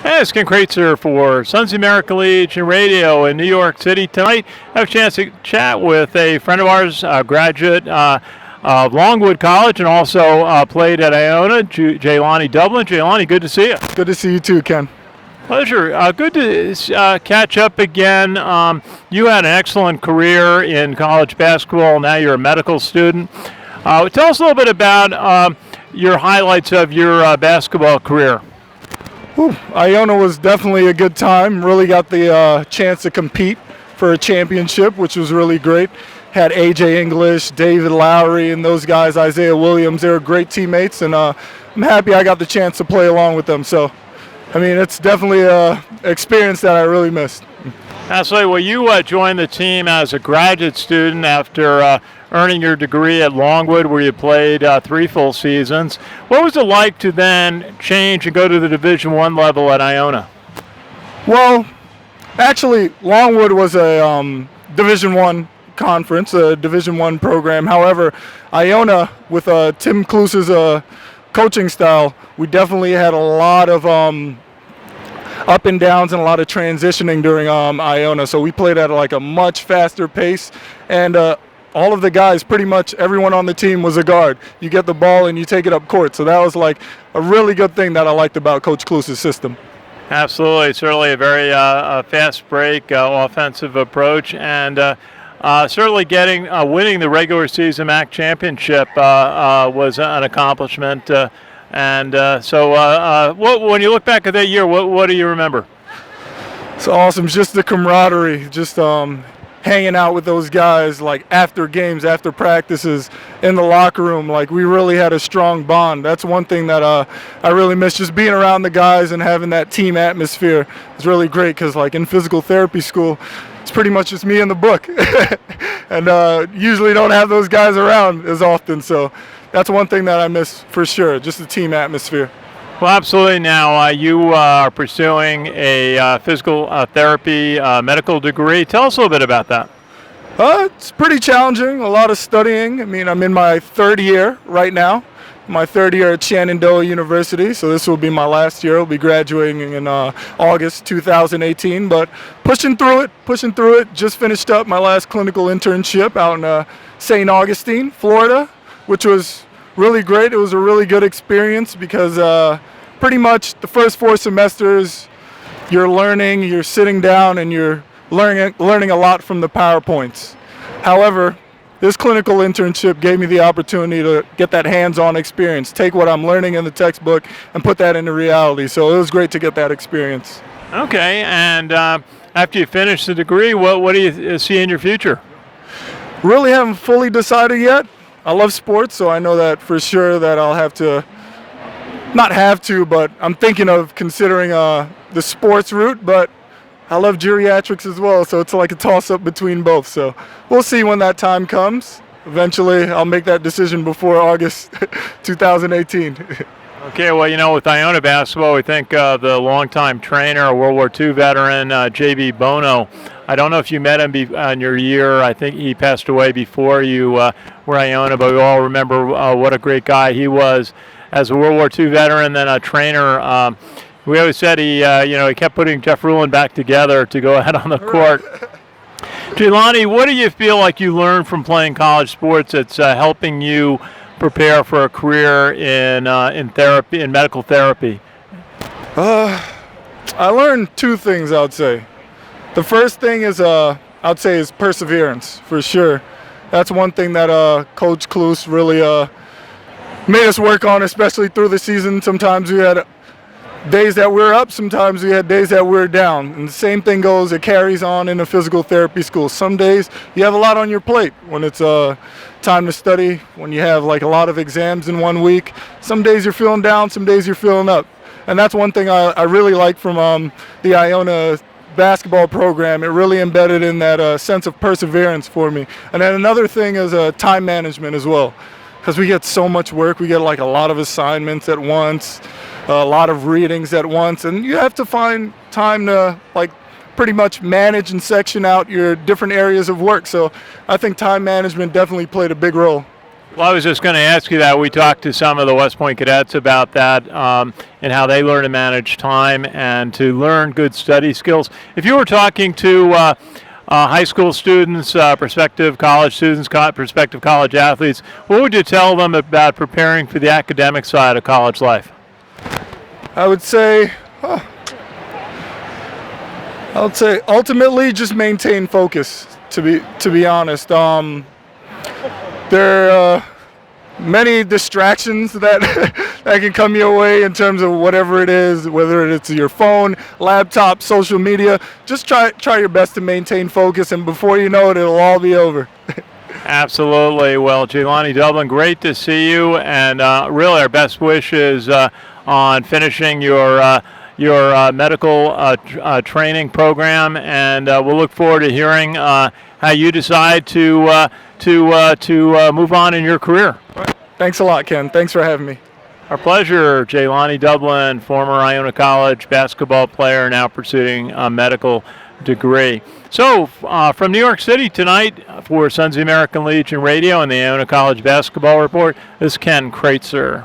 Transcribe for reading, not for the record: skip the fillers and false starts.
Hey, it's Ken Kraetzer for Sons of America Legion Radio in New York City. Tonight, I have a chance to chat with a friend of ours, a graduate of Longwood College, and also played at Iona, Jeylani Dublin. Jeylani, good to see you. Good to see you too, Ken. Pleasure. Good to catch up again. You had an excellent career in college basketball. Now you're a medical student. Tell us a little bit about your highlights of your basketball career. Iona was definitely a good time. Really got the chance to compete for a championship, which was really great. Had A.J. English, David Lowry, and those guys, Isaiah Williams. They were great teammates, and I'm happy I got the chance to play along with them. So, I mean, it's definitely an experience that I really missed. Absolutely. Well, you joined the team as a graduate student after earning your degree at Longwood, where you played 3 full seasons. What was it like to then change and go to the Division I level at Iona? Well, actually, Longwood was a Division I conference, a Division I program. However, Iona, with Tim Kluse's coaching style, we definitely had a lot of up and downs and a lot of transitioning during Iona. So we played at like a much faster pace, and all of the guys, pretty much everyone on the team was a guard. You get the ball and you take it up court. So that was like a really good thing that I liked about Coach Kluse's system. Absolutely. Certainly a very fast break, offensive approach, and certainly winning the regular season MAC championship was an accomplishment. So when you look back at that year, what do you remember? It's awesome. Just the camaraderie, just hanging out with those guys, like after games, after practices, in the locker room. Like, we really had a strong bond. That's one thing that I really miss, just being around the guys and having that team atmosphere. It's really great because, like, in physical therapy school, it's pretty much just me and the book. And usually don't have those guys around as often. So that's one thing that I miss for sure, just the team atmosphere. Well, absolutely. Now, you are pursuing a physical therapy medical degree. Tell us a little bit about that. It's pretty challenging, a lot of studying. I mean, I'm in my 3rd year right now, my 3rd year at Shenandoah University, so this will be my last year. I'll be graduating in August 2018, but pushing through it. Just finished up my last clinical internship out in St. Augustine, Florida, which was really great. It was a really good experience because pretty much the first 4 semesters you're learning, you're sitting down, and you're learning a lot from the PowerPoints. However, this clinical internship gave me the opportunity to get that hands-on experience, take what I'm learning in the textbook and put that into reality. So it was great to get that experience. Okay, and after you finish the degree, what do you see in your future? Really haven't fully decided yet. I love sports, so I know that for sure that I'll have to, not have to, but I'm thinking of considering the sports route, but I love geriatrics as well, so it's like a toss-up between both. So we'll see when that time comes. Eventually, I'll make that decision before August 2018. Okay, well, with Iona basketball, we think the longtime trainer, a World War II veteran, J.B. Bono. I don't know if you met him in your year. I think he passed away before you were Iona, but we all remember what a great guy he was as a World War II veteran, then a trainer. We always said he kept putting Jeff Ruland back together to go ahead on the court. Jeylani, what do you feel like you learned from playing college sports that's helping you prepare for a career in therapy, in medical therapy? I learned 2 things, I would say. The first thing is I'd say is perseverance, for sure. That's one thing that Coach Kluse really made us work on, especially through the season. Sometimes we had days that we're up, sometimes we had days that we're down. And the same thing goes, it carries on in a physical therapy school. Some days you have a lot on your plate when it's time to study, when you have like a lot of exams in 1 week. Some days you're feeling down, some days you're feeling up. And that's one thing I really like from the Iona basketball program. It really embedded in that sense of perseverance for me. And then another thing is time management as well, because we get so much work. We get like a lot of assignments at once, a lot of readings at once, and you have to find time to like pretty much manage and section out your different areas of work. So I think time management definitely played a big role. Well, I was just going to ask you that. We talked to some of the West Point cadets about that and how they learn to manage time and to learn good study skills. If you were talking to high school students, prospective college students, prospective college athletes, what would you tell them about preparing for the academic side of college life? I would say ultimately just maintain focus. To be honest, there are many distractions that that can come your way in terms of whatever it is, whether it's your phone, laptop, social media. Just try your best to maintain focus, and before you know it, it'll all be over. Absolutely. Well, Jeylani Dublin, great to see you, and really our best wishes on finishing your medical training program, and we'll look forward to hearing how you decide to move on in your career. Thanks a lot, Ken. Thanks for having me. Our pleasure. Jeylani Dublin, former Iona College basketball player, now pursuing a medical degree. So, from New York City tonight for Sons of the American Legion Radio and the Iona College Basketball Report, this is Ken Kraetzer.